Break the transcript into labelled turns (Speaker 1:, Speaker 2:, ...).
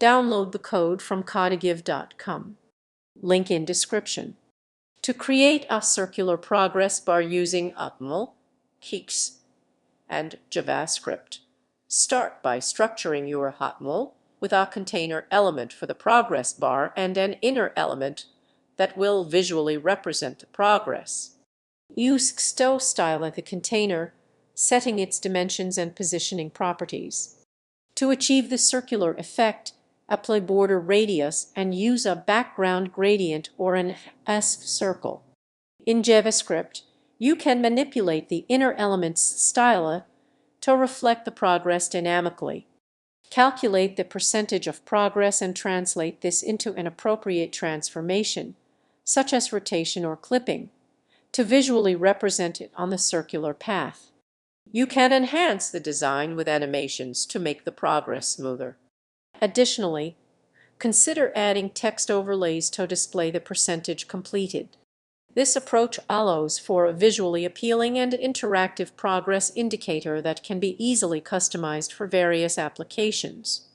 Speaker 1: Download the code from codegive.com. Link in description. To create a circular progress bar using HTML, Keys, and JavaScript, start by structuring your HTML with a container element for the progress bar and an inner element that will visually represent the progress. Use style at the container, setting its dimensions and positioning properties. To achieve the circular effect, apply border radius and use a background gradient or an S-circle. In JavaScript, you can manipulate the inner element's style to reflect the progress dynamically. Calculate the percentage of progress and translate this into an appropriate transformation, such as rotation or clipping, to visually represent it on the circular path. You can enhance the design with animations to make the progress smoother. Additionally, consider adding text overlays to display the percentage completed. This approach allows for a visually appealing and interactive progress indicator that can be easily customized for various applications.